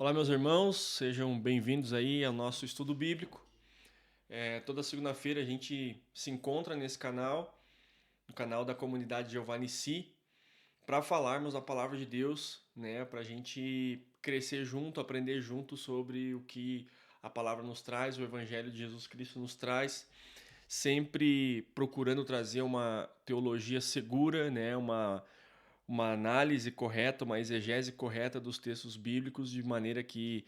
Olá, meus irmãos, sejam bem-vindos aí ao nosso estudo bíblico. Toda segunda-feira a gente se encontra nesse canal, no canal da comunidade Jeová Nissi, para falarmos a palavra de Deus, né? Para a gente crescer junto, aprender junto sobre o que a palavra nos traz, o Evangelho de Jesus Cristo nos traz, sempre procurando trazer uma teologia segura, né? Uma análise correta, uma exegese correta dos textos bíblicos, de maneira que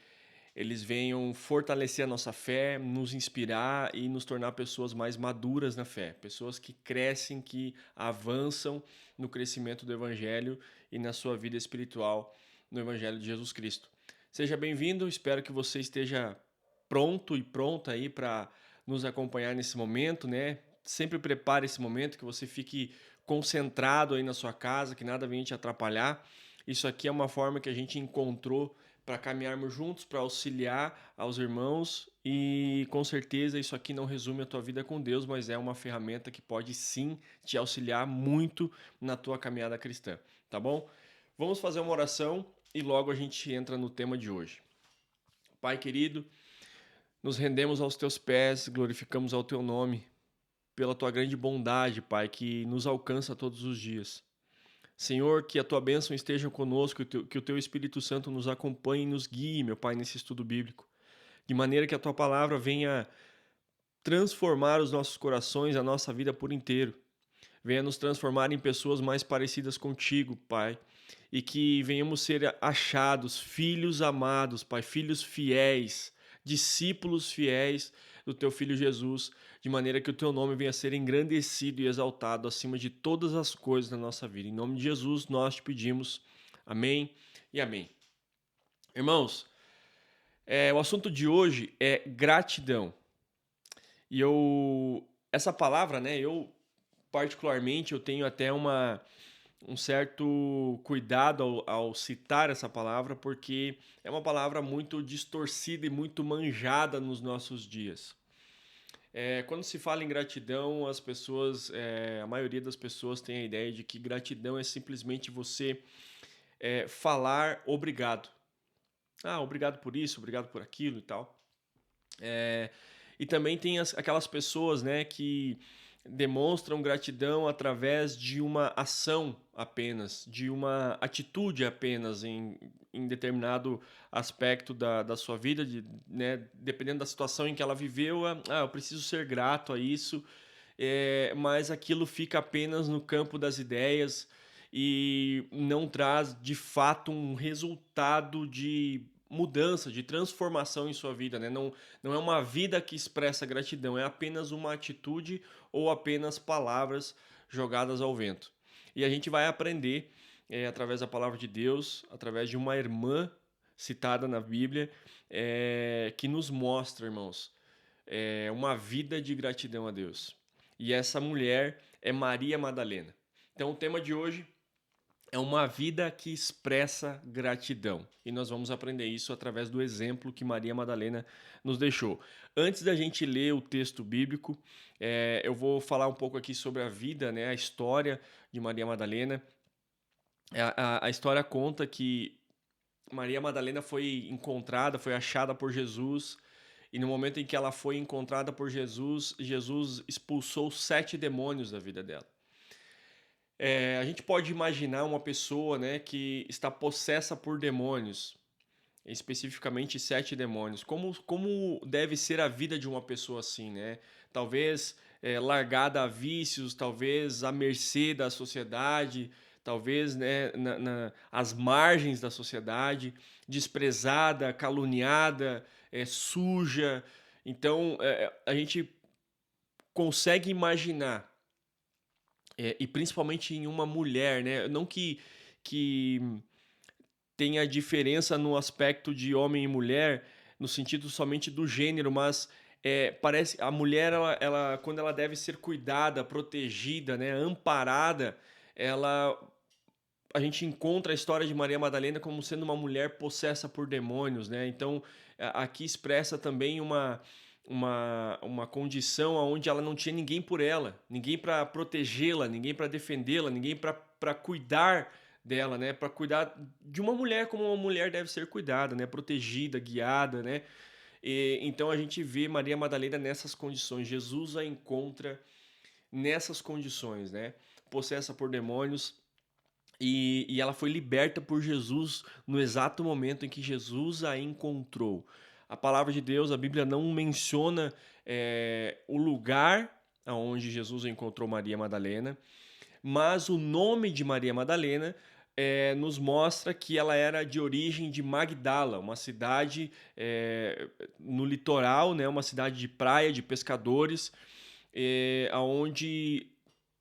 eles venham fortalecer a nossa fé, nos inspirar e nos tornar pessoas mais maduras na fé, pessoas que crescem, que avançam no crescimento do Evangelho e na sua vida espiritual no Evangelho de Jesus Cristo. Seja bem-vindo, espero que você esteja pronto e pronta aí para nos acompanhar nesse momento, né? Sempre prepare esse momento, que você fique concentrado aí na sua casa, que nada venha te atrapalhar. Isso aqui é uma forma que a gente encontrou para caminharmos juntos, para auxiliar aos irmãos, e com certeza isso aqui não resume a tua vida com Deus, mas é uma ferramenta que pode sim te auxiliar muito na tua caminhada cristã, tá bom? Vamos fazer uma oração e logo a gente entra no tema de hoje. Pai querido, nos rendemos aos teus pés, glorificamos ao teu nome pela tua grande bondade, Pai, que nos alcança todos os dias. Senhor, que a tua bênção esteja conosco, que o teu Espírito Santo nos acompanhe e nos guie, meu Pai, nesse estudo bíblico, de maneira que a tua palavra venha transformar os nossos corações, a nossa vida por inteiro. Venha nos transformar em pessoas mais parecidas contigo, Pai, e que venhamos ser achados filhos amados, Pai, filhos fiéis, discípulos fiéis do teu filho Jesus, de maneira que o teu nome venha a ser engrandecido e exaltado acima de todas as coisas na nossa vida. Em nome de Jesus nós te pedimos. Amém e amém. Irmãos, o assunto de hoje é gratidão. Essa palavra, né, eu particularmente, eu tenho até um certo cuidado ao citar essa palavra, porque é uma palavra muito distorcida e muito manjada nos nossos dias. Quando se fala em gratidão, a maioria das pessoas tem a ideia de que gratidão é simplesmente você falar obrigado. Ah, obrigado por isso, obrigado por aquilo e tal. É, e também tem aquelas pessoas, né, que demonstram gratidão através de uma ação apenas, de uma atitude apenas em determinado aspecto da sua vida, né, dependendo da situação em que ela viveu. Eu preciso ser grato a isso, mas aquilo fica apenas no campo das ideias e não traz de fato um resultado de mudança, de transformação em sua vida, né? Não é uma vida que expressa gratidão, é apenas uma atitude ou apenas palavras jogadas ao vento. E a gente vai aprender, através da palavra de Deus, através de uma irmã citada na Bíblia, que nos mostra, irmãos, uma vida de gratidão a Deus. E essa mulher é Maria Madalena. Então, o tema de hoje é uma vida que expressa gratidão. E nós vamos aprender isso através do exemplo que Maria Madalena nos deixou. Antes da gente ler o texto bíblico, eu vou falar um pouco aqui sobre a vida, né, a história de Maria Madalena. A história conta que Maria Madalena foi encontrada, foi achada por Jesus. E no momento em que ela foi encontrada por Jesus, Jesus expulsou 7 demônios da vida dela. A gente pode imaginar uma pessoa, né, que está possessa por demônios, especificamente 7 demônios. Como deve ser a vida de uma pessoa assim, né? Talvez largada a vícios, talvez à mercê da sociedade, talvez, né, às margens da sociedade, desprezada, caluniada, suja. Então, a gente consegue imaginar, e principalmente em uma mulher, né? Não que tenha diferença no aspecto de homem e mulher, no sentido somente do gênero, mas parece a mulher, quando ela deve ser cuidada, protegida, né, amparada, ela a gente encontra a história de Maria Madalena como sendo uma mulher possessa por demônios, né? Então, aqui expressa também uma condição onde ela não tinha ninguém por ela, ninguém para protegê-la, ninguém para defendê-la, ninguém para cuidar dela, né, para cuidar de uma mulher como uma mulher deve ser cuidada, né, protegida, guiada, né. Então a gente vê Maria Madalena nessas condições, Jesus a encontra nessas condições, né, possessa por demônios, e ela foi liberta por Jesus no exato momento em que Jesus a encontrou. A palavra de Deus, a Bíblia não menciona, o lugar aonde Jesus encontrou Maria Madalena, mas o nome de Maria Madalena, nos mostra que ela era de origem de Magdala, uma cidade, no litoral, né, uma cidade de praia, de pescadores, aonde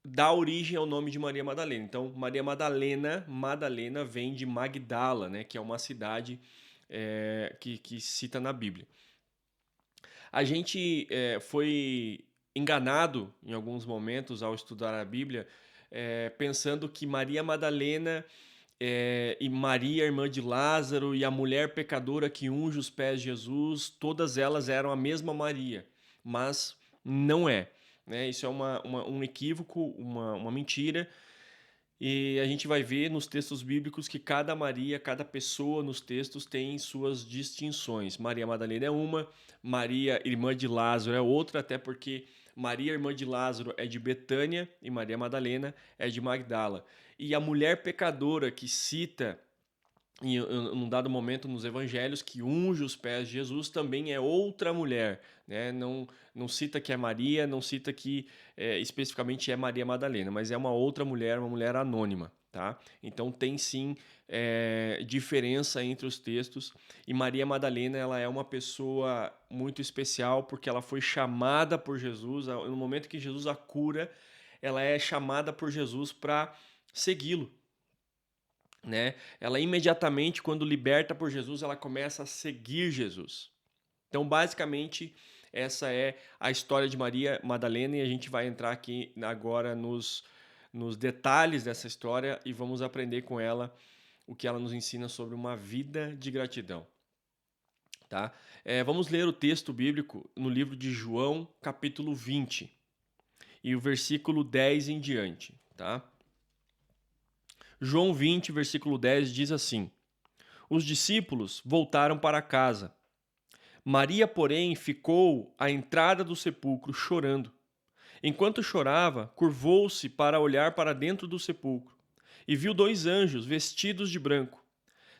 dá origem ao nome de Maria Madalena. Então, Maria Madalena, Madalena vem de Magdala, né, que é uma cidade que cita na Bíblia. A gente foi enganado em alguns momentos ao estudar a Bíblia, pensando que Maria Madalena e Maria, irmã de Lázaro, e a mulher pecadora que unge os pés de Jesus, todas elas eram a mesma Maria, mas não é. Né? Isso é um equívoco, uma mentira, e a gente vai ver nos textos bíblicos que cada Maria, cada pessoa nos textos tem suas distinções. Maria Madalena é uma, Maria, irmã de Lázaro, é outra, até porque Maria, irmã de Lázaro, é de Betânia e Maria Madalena é de Magdala. E a mulher pecadora que cita em um dado momento nos evangelhos, que unge os pés de Jesus, também é outra mulher, né? Não cita que é Maria, não cita que especificamente é Maria Madalena, mas é uma outra mulher, uma mulher anônima, tá? Então tem sim diferença entre os textos, e Maria Madalena, ela é uma pessoa muito especial porque ela foi chamada por Jesus, no momento que Jesus a cura, ela é chamada por Jesus para segui-lo, né? Ela imediatamente, quando liberta por Jesus, ela começa a seguir Jesus. Então, basicamente, essa é a história de Maria Madalena, e a gente vai entrar aqui agora nos detalhes dessa história e vamos aprender com ela o que ela nos ensina sobre uma vida de gratidão. Tá? Vamos ler o texto bíblico no livro de João, capítulo 20, e o versículo 10 em diante. Tá? João 20, versículo 10 diz assim: Os discípulos voltaram para casa. Maria, porém, ficou à entrada do sepulcro chorando. Enquanto chorava, curvou-se para olhar para dentro do sepulcro e viu dois anjos vestidos de branco,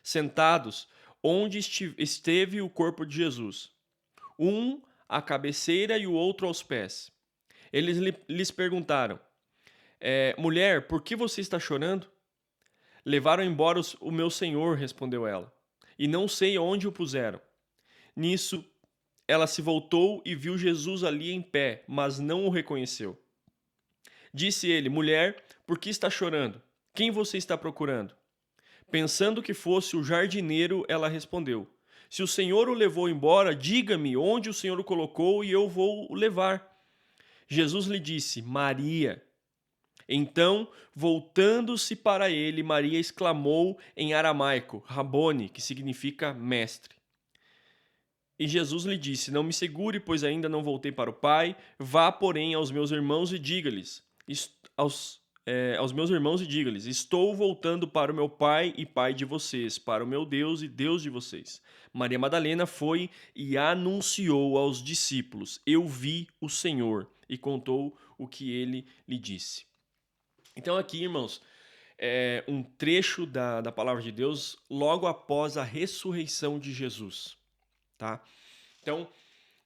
sentados onde esteve o corpo de Jesus, um à cabeceira e o outro aos pés. Eles lhes perguntaram: Mulher, por que você está chorando? Levaram embora o meu senhor, respondeu ela, e não sei onde o puseram. Nisso, ela se voltou e viu Jesus ali em pé, mas não o reconheceu. Disse ele: Mulher, por que está chorando? Quem você está procurando? Pensando que fosse o jardineiro, ela respondeu: Se o Senhor o levou embora, diga-me onde o Senhor o colocou e eu vou o levar. Jesus lhe disse: Maria. Então, voltando-se para ele, Maria exclamou em aramaico, Rabone, que significa mestre. E Jesus lhe disse: Não me segure, pois ainda não voltei para o Pai. Vá, porém, aos meus irmãos e diga-lhes: aos meus irmãos e diga-lhes: Estou voltando para o meu Pai e Pai de vocês, para o meu Deus e Deus de vocês. Maria Madalena foi e anunciou aos discípulos: Eu vi o Senhor, e contou o que ele lhe disse. Então, aqui, irmãos, é um trecho da palavra de Deus logo após a ressurreição de Jesus. Tá? Então,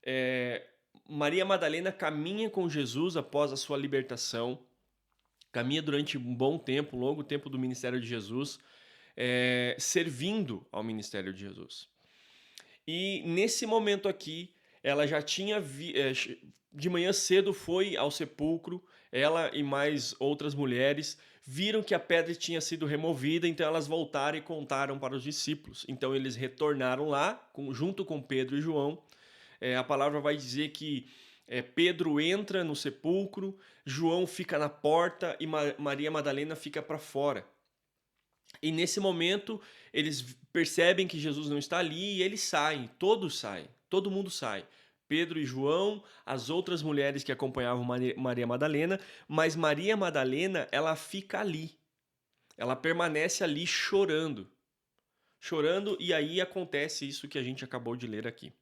é, Maria Madalena caminha com Jesus após a sua libertação, caminha durante um bom tempo, um longo tempo do ministério de Jesus, servindo ao ministério de Jesus. E nesse momento aqui, ela já tinha de manhã cedo foi ao sepulcro, ela e mais outras mulheres viram que a pedra tinha sido removida, então elas voltaram e contaram para os discípulos. Então eles retornaram lá, junto com Pedro e João. A palavra vai dizer que Pedro entra no sepulcro, João fica na porta e Maria Madalena fica para fora. E nesse momento, eles percebem que Jesus não está ali e eles saem, todos saem, todo mundo sai. Pedro e João, as outras mulheres que acompanhavam Maria Madalena, mas Maria Madalena, ela fica ali. Ela permanece ali chorando, chorando, e aí acontece isso que a gente acabou de ler aqui.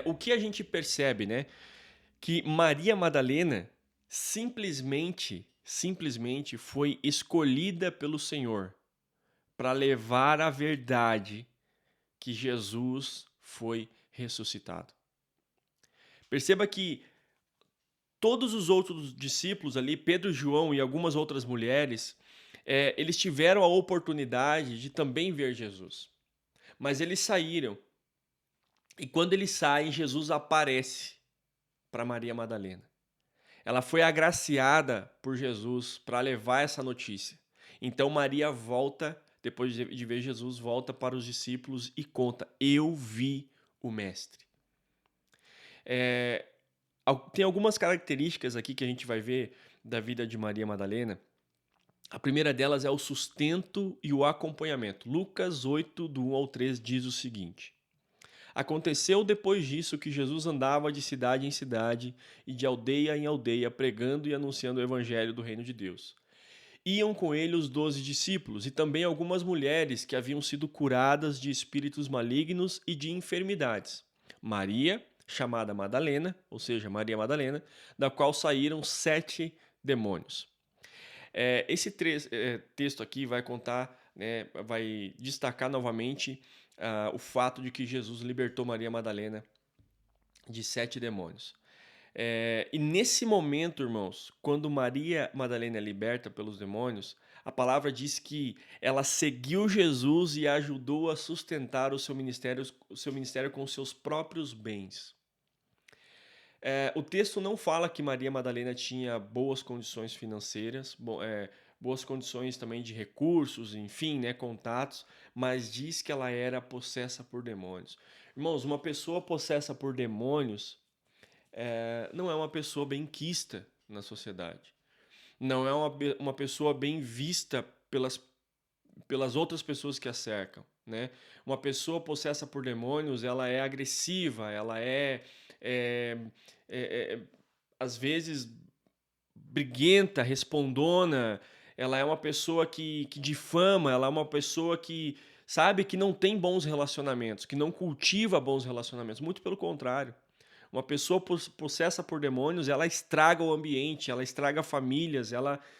O que a gente percebe, né? Que Maria Madalena simplesmente foi escolhida pelo Senhor para levar a verdade que Jesus foi ressuscitado. Perceba que todos os outros discípulos ali, Pedro, João e algumas outras mulheres, eles tiveram a oportunidade de também ver Jesus. Mas eles saíram. E quando eles saem, Jesus aparece para Maria Madalena. Ela foi agraciada por Jesus para levar essa notícia. Então Maria volta, depois de ver Jesus, volta para os discípulos e conta: Eu vi o Mestre. É, Tem algumas características aqui que a gente vai ver da vida de Maria Madalena. A primeira delas é o sustento e o acompanhamento. Lucas 8, do 1 ao 3, diz o seguinte: Aconteceu depois disso que Jesus andava de cidade em cidade e de aldeia em aldeia, pregando e anunciando o evangelho do reino de Deus. Iam com ele os 12 discípulos e também algumas mulheres que haviam sido curadas de espíritos malignos e de enfermidades. Maria, chamada Madalena, ou seja, Maria Madalena, da qual saíram 7 demônios. Esse texto aqui vai contar, né, vai destacar novamente o fato de que Jesus libertou Maria Madalena de 7 demônios. E nesse momento, irmãos, quando Maria Madalena é liberta pelos demônios, a palavra diz que ela seguiu Jesus e ajudou a sustentar o seu ministério com seus próprios bens. O texto não fala que Maria Madalena tinha boas condições financeiras, boas condições também de recursos, enfim, né, contatos, mas diz que ela era possessa por demônios. Irmãos, uma pessoa possessa por demônios não é uma pessoa benquista na sociedade. Não é uma pessoa bem vista pelas outras pessoas que a cercam, né? Uma pessoa possessa por demônios, ela é agressiva, ela é, é, às vezes briguenta, respondona, ela é uma pessoa que difama, ela é uma pessoa que sabe que não tem bons relacionamentos, que não cultiva bons relacionamentos, muito pelo contrário. Uma pessoa possessa por demônios, ela estraga o ambiente, ela estraga famílias,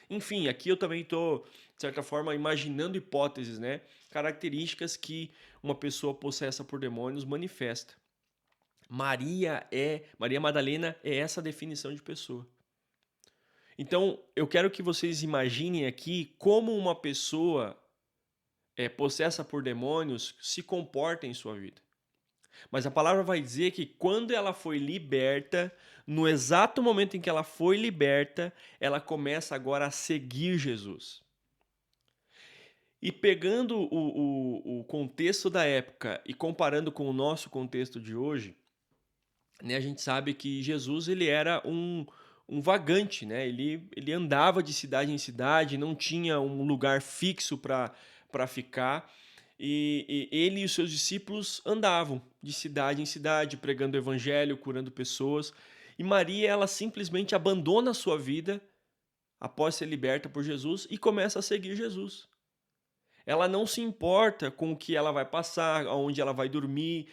enfim, aqui eu também estou, de certa forma, imaginando hipóteses, né? Características que uma pessoa possessa por demônios manifesta. Maria Madalena é essa definição de pessoa. Então, eu quero que vocês imaginem aqui como uma pessoa possessa por demônios se comporta em sua vida. Mas a palavra vai dizer que quando ela foi liberta, no exato momento em que ela foi liberta, ela começa agora a seguir Jesus. E pegando o contexto da época e comparando com o nosso contexto de hoje, né, a gente sabe que Jesus ele era um vagante, né? Ele andava de cidade em cidade, não tinha um lugar fixo para ficar. E ele e os seus discípulos andavam de cidade em cidade, pregando o evangelho, curando pessoas. E Maria, ela simplesmente abandona a sua vida após ser liberta por Jesus e começa a seguir Jesus. Ela não se importa com o que ela vai passar, aonde ela vai dormir,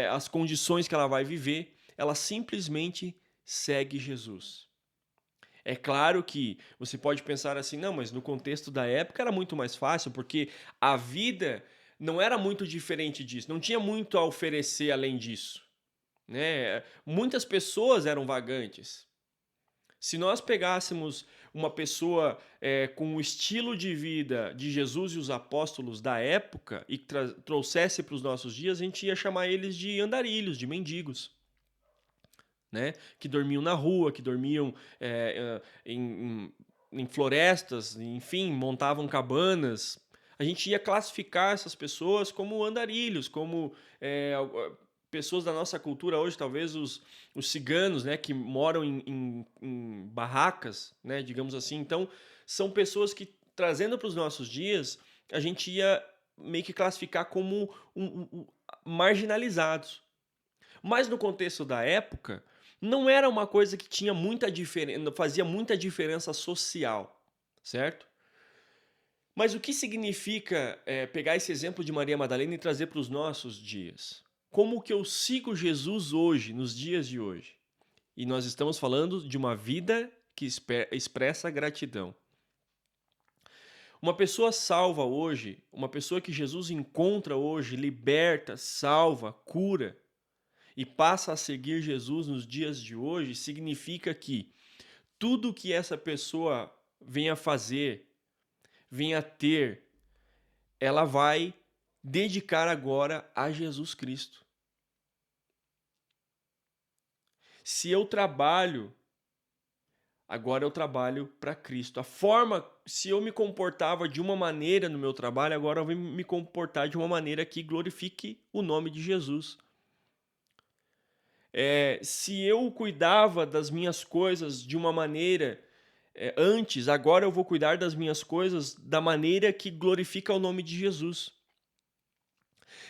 as condições que ela vai viver. Ela simplesmente segue Jesus. É claro que você pode pensar assim, não, mas no contexto da época era muito mais fácil, porque a vida não era muito diferente disso, não tinha muito a oferecer além disso, né? Muitas pessoas eram vagantes. Se nós pegássemos uma pessoa com o estilo de vida de Jesus e os apóstolos da época e trouxesse para os nossos dias, a gente ia chamar eles de andarilhos, de mendigos. Né? Que dormiam na rua, que dormiam em florestas, enfim, montavam cabanas. A gente ia classificar essas pessoas como andarilhos, como pessoas da nossa cultura hoje, talvez os ciganos, né, que moram em barracas, né, digamos assim. Então, são pessoas que, trazendo para os nossos dias, a gente ia meio que classificar como marginalizados. Mas no contexto da época, não era uma coisa que tinha muita diferença, fazia muita diferença social, certo? Mas o que significa pegar esse exemplo de Maria Madalena e trazer para os nossos dias? Como que eu sigo Jesus hoje, nos dias de hoje? E nós estamos falando de uma vida que expressa gratidão. Uma pessoa salva hoje, uma pessoa que Jesus encontra hoje, liberta, salva, cura e passa a seguir Jesus nos dias de hoje, significa que tudo que essa pessoa venha fazer, venha ter, ela vai dedicar agora a Jesus Cristo. Se eu trabalho, agora eu trabalho para Cristo. A forma, se eu me comportava de uma maneira no meu trabalho, agora eu vou me comportar de uma maneira que glorifique o nome de Jesus. Se eu cuidava das minhas coisas de uma maneira antes, agora eu vou cuidar das minhas coisas da maneira que glorifica o nome de Jesus.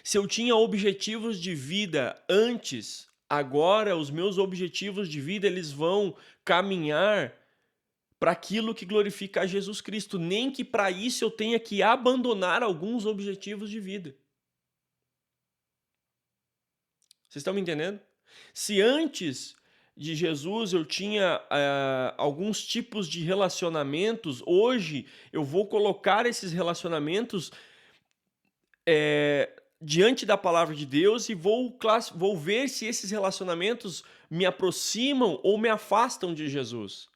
Se eu tinha objetivos de vida antes, agora os meus objetivos de vida eles vão caminhar para aquilo que glorifica a Jesus Cristo, nem que para isso eu tenha que abandonar alguns objetivos de vida. Vocês estão me entendendo? Se antes de Jesus eu tinha alguns tipos de relacionamentos, hoje eu vou colocar esses relacionamentos diante da palavra de Deus e vou ver se esses relacionamentos me aproximam ou me afastam de Jesus.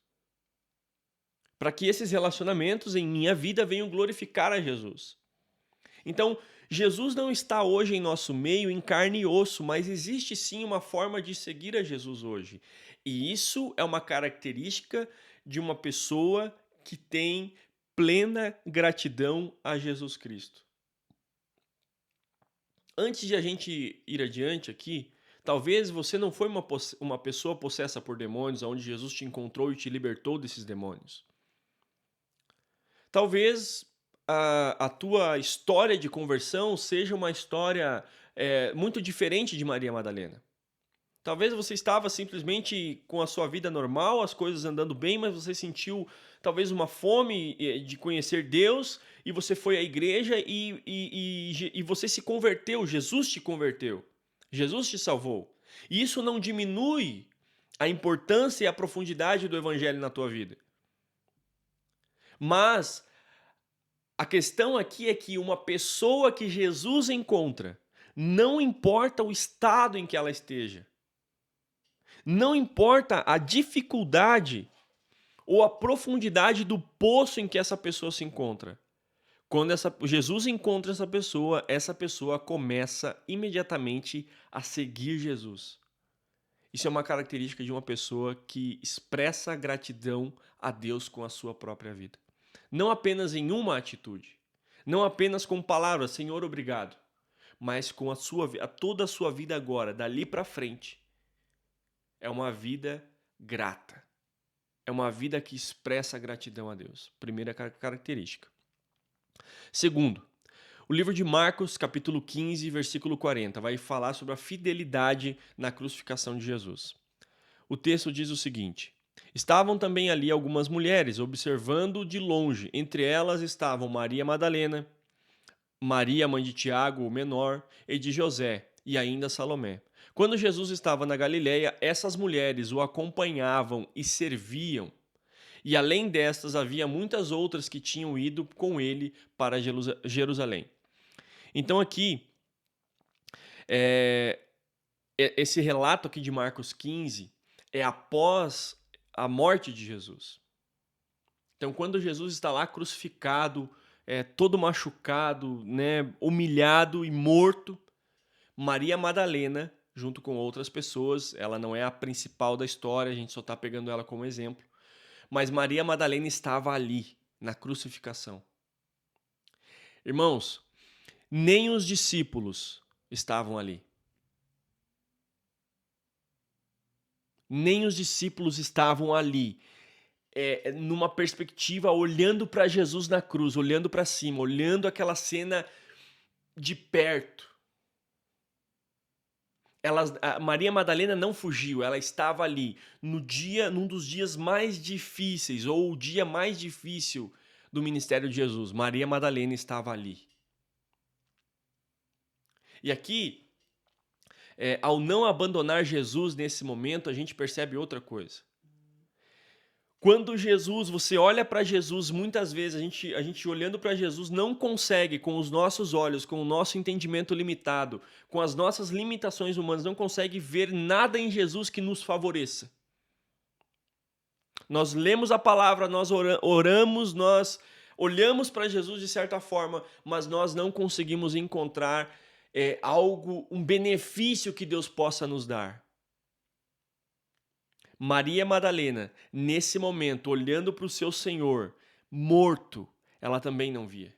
Para que esses relacionamentos em minha vida venham glorificar a Jesus. Então, Jesus não está hoje em nosso meio em carne e osso, mas existe sim uma forma de seguir a Jesus hoje. E isso é uma característica de uma pessoa que tem plena gratidão a Jesus Cristo. Antes de a gente ir adiante aqui, talvez você não foi uma pessoa possessa por demônios, onde Jesus te encontrou e te libertou desses demônios. Talvez a tua história de conversão seja uma história muito diferente de Maria Madalena. Talvez você estava simplesmente com a sua vida normal, as coisas andando bem, mas você sentiu talvez uma fome de conhecer Deus e você foi à igreja e você se converteu, Jesus te converteu, Jesus te salvou. E isso não diminui a importância e a profundidade do evangelho na tua vida. Mas a questão aqui é que uma pessoa que Jesus encontra, não importa o estado em que ela esteja, não importa a dificuldade ou a profundidade do poço em que essa pessoa se encontra. Quando Jesus encontra essa pessoa começa imediatamente a seguir Jesus. Isso é uma característica de uma pessoa que expressa gratidão a Deus com a sua própria vida. Não apenas em uma atitude, não apenas com palavras, Senhor, obrigado, mas com toda a sua vida agora, dali para frente. É uma vida grata. É uma vida que expressa gratidão a Deus. Primeira característica. Segundo, o livro de Marcos, capítulo 15, versículo 40, vai falar sobre a fidelidade na crucificação de Jesus. O texto diz o seguinte: estavam também ali algumas mulheres, observando de longe. Entre elas estavam Maria Madalena, Maria, mãe de Tiago, o menor, e de José, e ainda Salomé. Quando Jesus estava na Galiléia, essas mulheres o acompanhavam e serviam. E além destas, havia muitas outras que tinham ido com ele para Jerusalém. Então aqui, esse relato aqui de Marcos 15 é após a morte de Jesus. Então quando Jesus está lá crucificado, todo machucado, né, humilhado e morto, Maria Madalena, junto com outras pessoas, ela não é a principal da história, a gente só está pegando ela como exemplo, mas Maria Madalena estava ali, na crucificação. Irmãos, nem os discípulos estavam ali. Nem os discípulos estavam ali, numa perspectiva, olhando para Jesus na cruz, olhando para cima, olhando aquela cena de perto. Maria Madalena não fugiu, ela estava ali num dos dias mais difíceis, ou o dia mais difícil do ministério de Jesus. Maria Madalena estava ali. E aqui, ao não abandonar Jesus nesse momento, a gente percebe outra coisa. Quando você olha para Jesus, muitas vezes a gente olhando para Jesus não consegue, com os nossos olhos, com o nosso entendimento limitado, com as nossas limitações humanas, não consegue ver nada em Jesus que nos favoreça. Nós lemos a palavra, nós oramos, nós olhamos para Jesus de certa forma, mas nós não conseguimos encontrar algo, um benefício que Deus possa nos dar. Maria Madalena, nesse momento, olhando para o seu Senhor morto, ela também não via.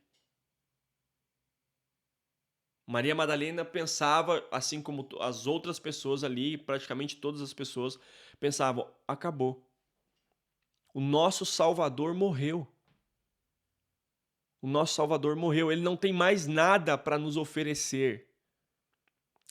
Maria Madalena pensava, assim como as outras pessoas ali, praticamente todas as pessoas, pensavam: acabou. O nosso Salvador morreu. O nosso Salvador morreu. Ele não tem mais nada para nos oferecer.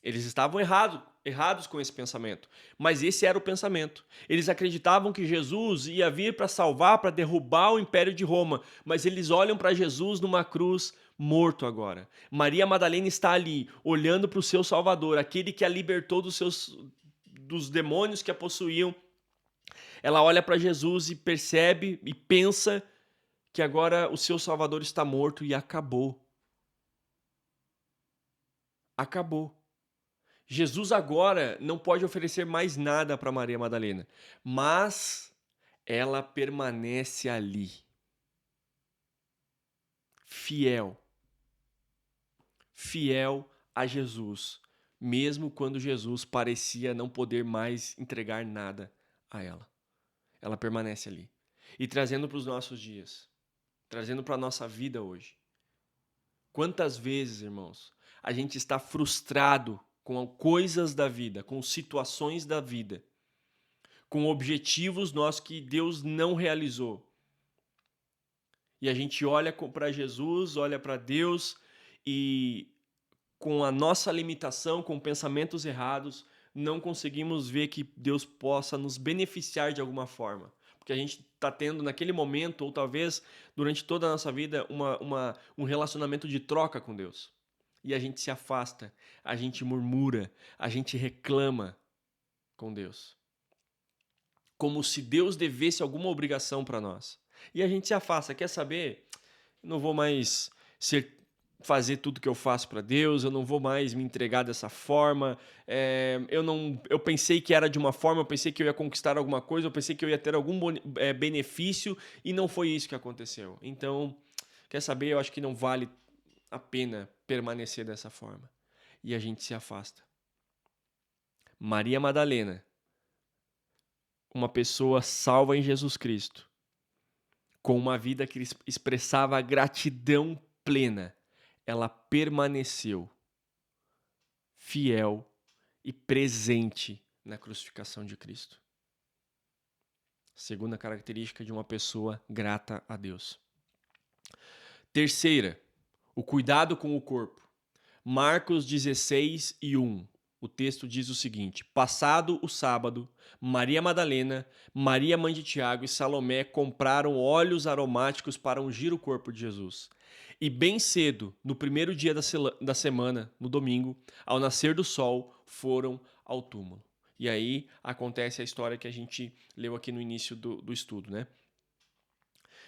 Eles estavam errados com esse pensamento, mas esse era o pensamento. Eles acreditavam que Jesus ia vir para salvar, para derrubar o Império de Roma, mas eles olham para Jesus numa cruz morto agora. Maria Madalena está ali, olhando para o seu Salvador, aquele que a libertou dos demônios que a possuíam. Ela olha para Jesus e percebe e pensa que agora o seu Salvador está morto e acabou. Acabou. Jesus agora não pode oferecer mais nada para Maria Madalena, mas ela permanece ali, fiel a Jesus, mesmo quando Jesus parecia não poder mais entregar nada a ela. Ela permanece ali. E trazendo para os nossos dias, trazendo para a nossa vida hoje. Quantas vezes, irmãos, a gente está frustrado com coisas da vida, com situações da vida, com objetivos nossos que Deus não realizou. E a gente olha para Jesus, olha para Deus e com a nossa limitação, com pensamentos errados, não conseguimos ver que Deus possa nos beneficiar de alguma forma. Porque a gente está tendo naquele momento, ou talvez durante toda a nossa vida, um relacionamento de troca com Deus. E a gente se afasta, a gente murmura, a gente reclama com Deus. Como se Deus devesse alguma obrigação para nós. E a gente se afasta. Quer saber? Eu não vou mais fazer tudo que eu faço para Deus, eu não vou mais me entregar dessa forma. Eu pensei que era de uma forma, eu pensei que eu ia conquistar alguma coisa, eu pensei que eu ia ter algum benefício e não foi isso que aconteceu. Então, quer saber? Eu acho que não vale a pena permanecer dessa forma. E a gente se afasta. Maria Madalena, uma pessoa salva em Jesus Cristo, com uma vida que expressava gratidão plena, ela permaneceu fiel e presente na crucificação de Cristo. Segunda característica de uma pessoa grata a Deus. Terceira, o cuidado com o corpo. Marcos 16:1. O texto diz o seguinte: passado o sábado, Maria Madalena, Maria mãe de Tiago e Salomé compraram óleos aromáticos para ungir o corpo de Jesus. E bem cedo, no primeiro dia da semana, no domingo, ao nascer do sol, foram ao túmulo. E aí acontece a história que a gente leu aqui no início do estudo, né?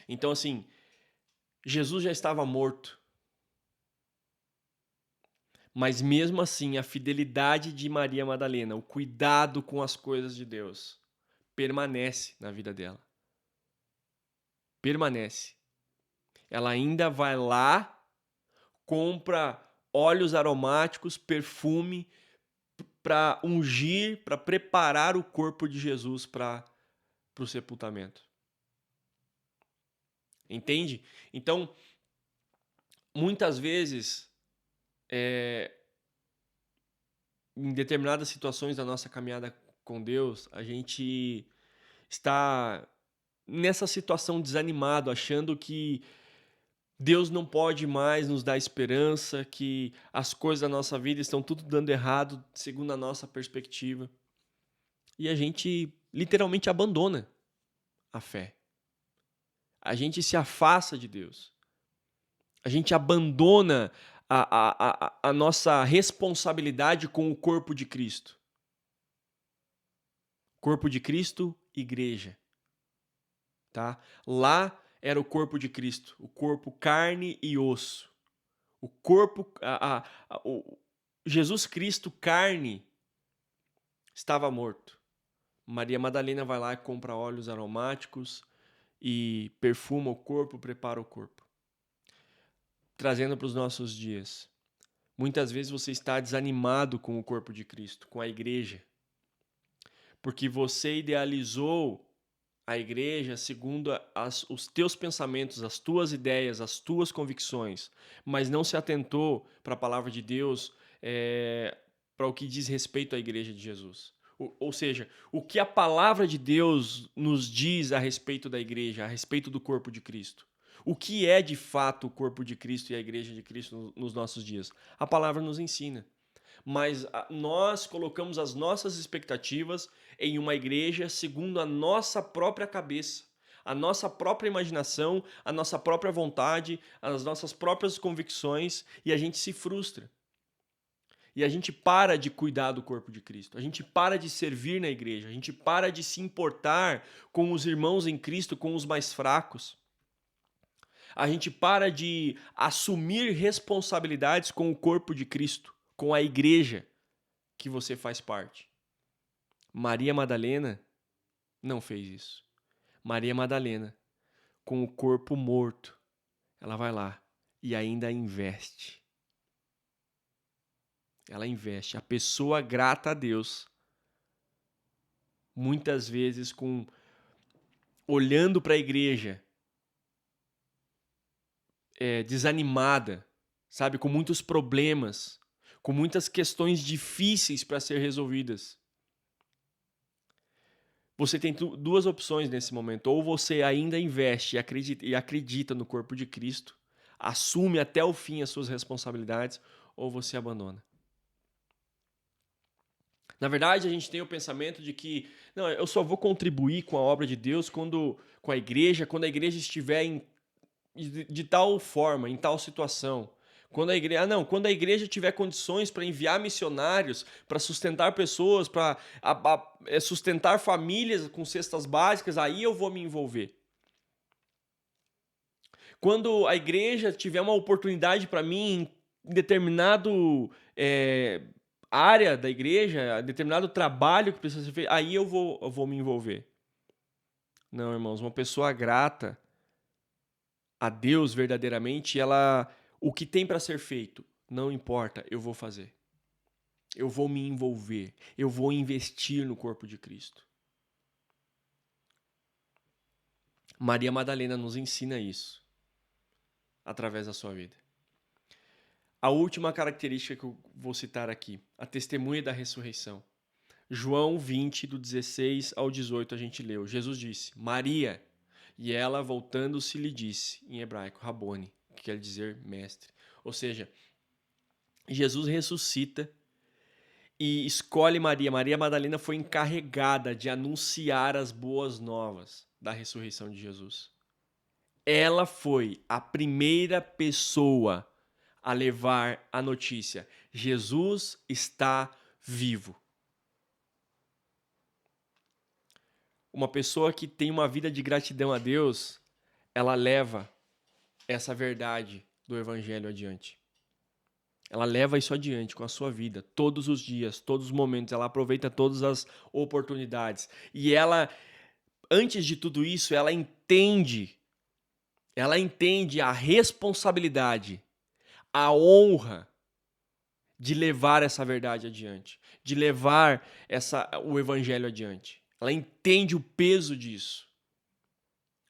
Então, assim, Jesus já estava morto. Mas mesmo assim, a fidelidade de Maria Madalena, o cuidado com as coisas de Deus, permanece na vida dela. Permanece. Ela ainda vai lá, compra óleos aromáticos, perfume, para ungir, para preparar o corpo de Jesus para o sepultamento. Entende? Então, muitas vezes, em determinadas situações da nossa caminhada com Deus, a gente está nessa situação desanimado, achando que Deus não pode mais nos dar esperança, que as coisas da nossa vida estão tudo dando errado, segundo a nossa perspectiva. E a gente literalmente abandona a fé. A gente se afasta de Deus. A gente abandona a nossa responsabilidade com o corpo de Cristo. Corpo de Cristo, igreja. Tá? Lá era o corpo de Cristo, o corpo carne e osso. O corpo, o Jesus Cristo carne estava morto. Maria Madalena vai lá e compra óleos aromáticos e perfuma o corpo, prepara o corpo. Trazendo para os nossos dias. Muitas vezes você está desanimado com o corpo de Cristo, com a igreja, porque você idealizou a igreja segundo os teus pensamentos, as tuas ideias, as tuas convicções, mas não se atentou para a palavra de Deus, para o que diz respeito à igreja de Jesus. Ou seja, o que a palavra de Deus nos diz a respeito da igreja, a respeito do corpo de Cristo. O que é de fato o corpo de Cristo e a igreja de Cristo nos nossos dias? A palavra nos ensina. Mas nós colocamos as nossas expectativas em uma igreja segundo a nossa própria cabeça, a nossa própria imaginação, a nossa própria vontade, as nossas próprias convicções, e a gente se frustra. E a gente para de cuidar do corpo de Cristo, a gente para de servir na igreja, a gente para de se importar com os irmãos em Cristo, com os mais fracos. A gente para de assumir responsabilidades com o corpo de Cristo, com a igreja que você faz parte. Maria Madalena não fez isso. Maria Madalena, com o corpo morto, ela vai lá e ainda investe. Ela investe. A pessoa grata a Deus, muitas vezes olhando para a igreja, desanimada, sabe, com muitos problemas, com muitas questões difíceis para ser resolvidas. Você tem duas opções nesse momento. Ou você ainda investe e acredita no corpo de Cristo, assume até o fim as suas responsabilidades, ou você abandona. Na verdade, a gente tem o pensamento de que não, eu só vou contribuir com a obra de Deus com a igreja, quando a igreja estiver de tal forma, em tal situação. Quando a igreja tiver condições para enviar missionários, para sustentar pessoas, para sustentar famílias com cestas básicas, aí eu vou me envolver. Quando a igreja tiver uma oportunidade para mim em determinado área da igreja, determinado trabalho que precisa ser feito, aí eu vou me envolver. Não, irmãos, uma pessoa grata a Deus verdadeiramente, o que tem para ser feito, não importa, eu vou fazer. Eu vou me envolver, eu vou investir no corpo de Cristo. Maria Madalena nos ensina isso através da sua vida. A última característica que eu vou citar aqui, a testemunha da ressurreição. João 20, do 16 ao 18, a gente leu. Jesus disse, Maria, e ela, voltando-se, lhe disse, em hebraico, Rabone, que quer dizer mestre. Ou seja, Jesus ressuscita e escolhe Maria. Maria Madalena foi encarregada de anunciar as boas novas da ressurreição de Jesus. Ela foi a primeira pessoa a levar a notícia: Jesus está vivo. Uma pessoa que tem uma vida de gratidão a Deus, ela leva essa verdade do evangelho adiante. Ela leva isso adiante com a sua vida, todos os dias, todos os momentos. Ela aproveita todas as oportunidades. E ela, antes de tudo isso, ela entende a responsabilidade, a honra de levar essa verdade adiante, de levar o evangelho adiante. Ela entende o peso disso,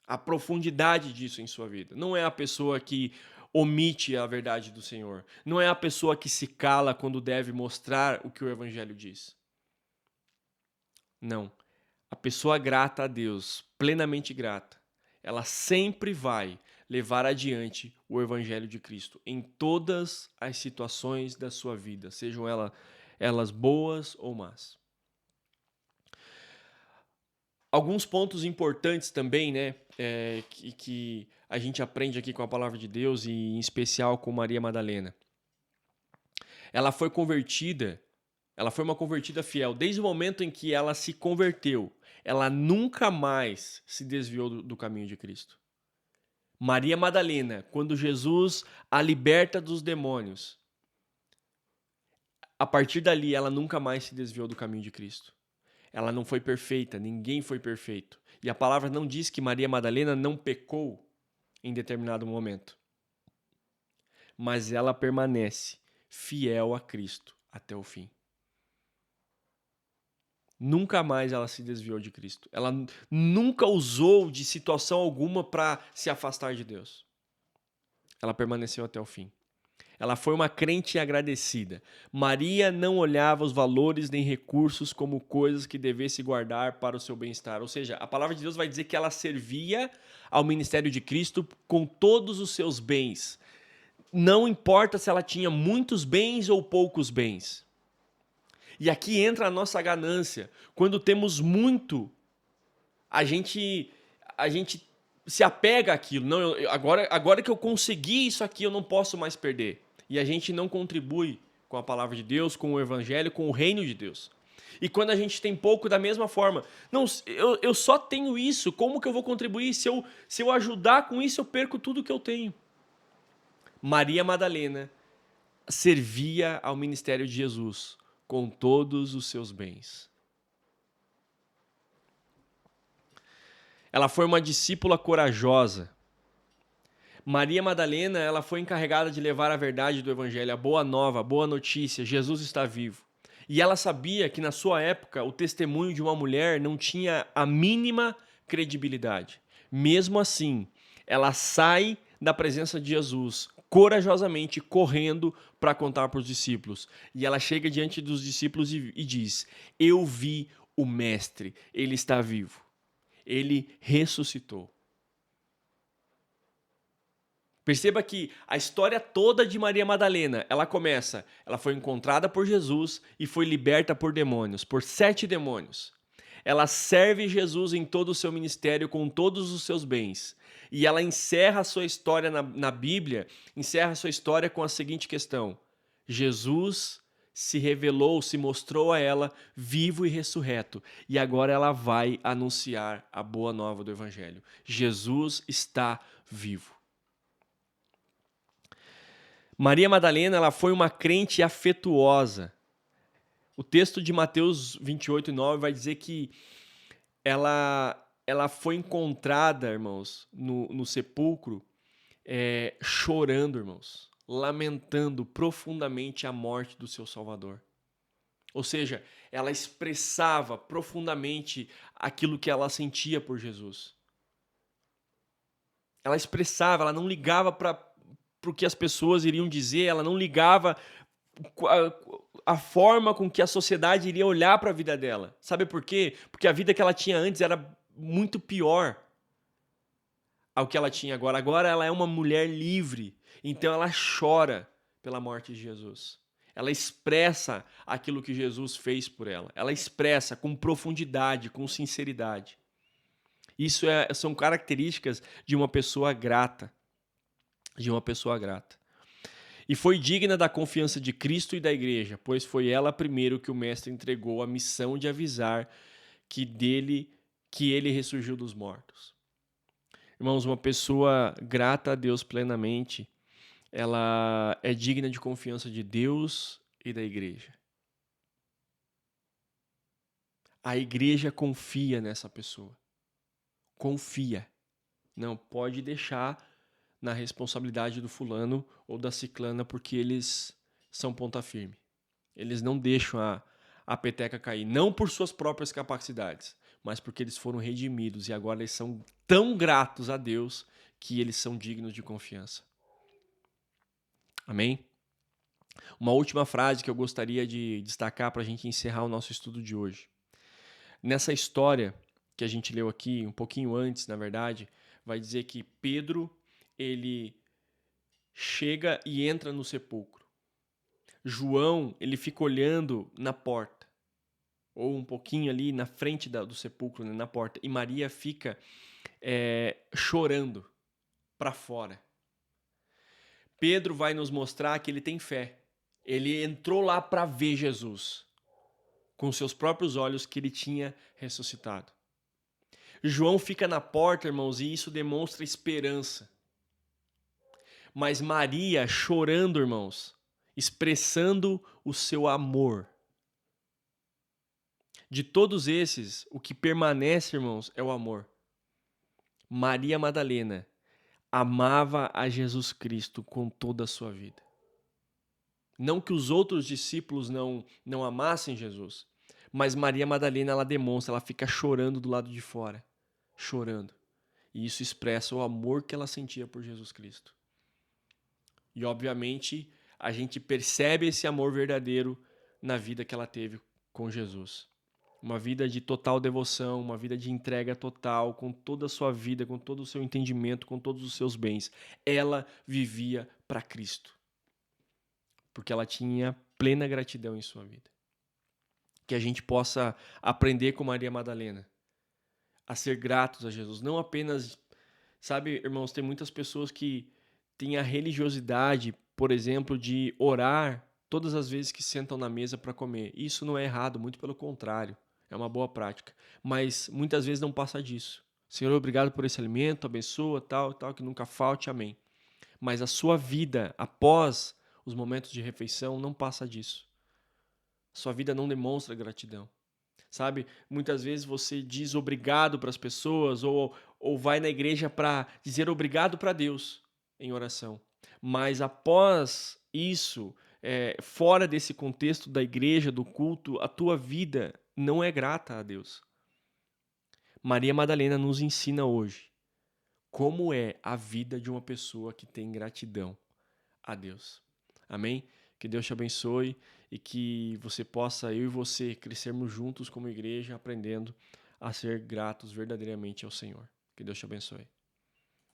a profundidade disso em sua vida. Não é a pessoa que omite a verdade do Senhor. Não é a pessoa que se cala quando deve mostrar o que o evangelho diz. Não. A pessoa grata a Deus, plenamente grata, ela sempre vai levar adiante o evangelho de Cristo em todas as situações da sua vida, sejam elas boas ou más. Alguns pontos importantes também, né, que a gente aprende aqui com a palavra de Deus e em especial com Maria Madalena. Ela foi convertida, ela foi uma convertida fiel. Desde o momento em que ela se converteu, ela nunca mais se desviou do caminho de Cristo. Maria Madalena, quando Jesus a liberta dos demônios, a partir dali ela nunca mais se desviou do caminho de Cristo. Ela não foi perfeita, ninguém foi perfeito. E a palavra não diz que Maria Madalena não pecou em determinado momento, mas ela permanece fiel a Cristo até o fim. Nunca mais ela se desviou de Cristo. Ela nunca usou de situação alguma para se afastar de Deus. Ela permaneceu até o fim. Ela foi uma crente agradecida. Maria não olhava os valores nem recursos como coisas que devesse guardar para o seu bem-estar. Ou seja, a palavra de Deus vai dizer que ela servia ao ministério de Cristo com todos os seus bens. Não importa se ela tinha muitos bens ou poucos bens. E aqui entra a nossa ganância. Quando temos muito, a gente se apega àquilo. Não, agora que eu consegui isso aqui, eu não posso mais perder. E a gente não contribui com a palavra de Deus, com o evangelho, com o reino de Deus. E quando a gente tem pouco, da mesma forma. Não, eu só tenho isso, como que eu vou contribuir? Se eu ajudar com isso, eu perco tudo que eu tenho. Maria Madalena servia ao ministério de Jesus com todos os seus bens. Ela foi uma discípula corajosa. Maria Madalena, ela foi encarregada de levar a verdade do evangelho, a boa nova, a boa notícia, Jesus está vivo. E ela sabia que na sua época o testemunho de uma mulher não tinha a mínima credibilidade. Mesmo assim, ela sai da presença de Jesus corajosamente correndo para contar para os discípulos. E ela chega diante dos discípulos e diz: "Eu vi o mestre, ele está vivo. Ele ressuscitou." Perceba que a história toda de Maria Madalena, ela foi encontrada por Jesus e foi liberta por demônios, por 7 demônios. Ela serve Jesus em todo o seu ministério com todos os seus bens. E ela encerra a sua história na Bíblia, encerra a sua história com a seguinte questão: Jesus se revelou, se mostrou a ela vivo e ressurreto. E agora ela vai anunciar a boa nova do Evangelho. Jesus está vivo. Maria Madalena, ela foi uma crente afetuosa. O texto de Mateus 28:9 vai dizer que ela foi encontrada, irmãos, no sepulcro, chorando, irmãos, lamentando profundamente a morte do seu Salvador. Ou seja, ela expressava profundamente aquilo que ela sentia por Jesus. Ela expressava, ela não ligava para o que as pessoas iriam dizer, ela não ligava a forma com que a sociedade iria olhar para a vida dela. Sabe por quê? Porque a vida que ela tinha antes era muito pior ao que ela tinha agora. Agora ela é uma mulher livre, então ela chora pela morte de Jesus. Ela expressa aquilo que Jesus fez por ela. Ela expressa com profundidade, com sinceridade. Isso são características de uma pessoa grata. De uma pessoa grata. E foi digna da confiança de Cristo e da igreja, pois foi ela primeiro que o mestre entregou a missão de avisar que ele ressurgiu dos mortos. Irmãos, uma pessoa grata a Deus plenamente, ela é digna de confiança de Deus e da igreja. A igreja confia nessa pessoa. Confia. Não pode deixar na responsabilidade do fulano ou da ciclana, porque eles são ponta firme. Eles não deixam a peteca cair, não por suas próprias capacidades, mas porque eles foram redimidos e agora eles são tão gratos a Deus que eles são dignos de confiança. Amém? Uma última frase que eu gostaria de destacar para a gente encerrar o nosso estudo de hoje. Nessa história que a gente leu aqui, um pouquinho antes, na verdade, vai dizer que Pedro, ele chega e entra no sepulcro. João, ele fica olhando na porta. ou um pouquinho ali na frente do sepulcro, né, na porta, e Maria fica chorando para fora. Pedro vai nos mostrar que ele tem fé. Ele entrou lá para ver Jesus, com seus próprios olhos, que ele tinha ressuscitado. João fica na porta, irmãos, e isso demonstra esperança. Mas Maria chorando, irmãos, expressando o seu amor. De todos esses, o que permanece, irmãos, é o amor. Maria Madalena amava a Jesus Cristo com toda a sua vida. Não que os outros discípulos não amassem Jesus, mas Maria Madalena, ela demonstra, ela fica chorando do lado de fora, chorando. E isso expressa o amor que ela sentia por Jesus Cristo. E obviamente a gente percebe esse amor verdadeiro na vida que ela teve com Jesus. Uma vida de total devoção, uma vida de entrega total, com toda a sua vida, com todo o seu entendimento, com todos os seus bens. Ela vivia para Cristo, porque ela tinha plena gratidão em sua vida. Que a gente possa aprender com Maria Madalena, a ser gratos a Jesus. Não apenas, sabe, irmãos, tem muitas pessoas que têm a religiosidade, por exemplo, de orar todas as vezes que sentam na mesa para comer. Isso não é errado, muito pelo contrário. É uma boa prática. Mas muitas vezes não passa disso. Senhor, obrigado por esse alimento, abençoa, tal, que nunca falte, amém. Mas a sua vida, após os momentos de refeição, não passa disso. Sua vida não demonstra gratidão. Sabe? Muitas vezes você diz obrigado para as pessoas ou vai na igreja para dizer obrigado para Deus em oração. Mas após isso, fora desse contexto da igreja, do culto, a tua vida não é grata a Deus. Maria Madalena nos ensina hoje como é a vida de uma pessoa que tem gratidão a Deus. Amém? Que Deus te abençoe e que você possa, eu e você, crescermos juntos como igreja, aprendendo a ser gratos verdadeiramente ao Senhor. Que Deus te abençoe.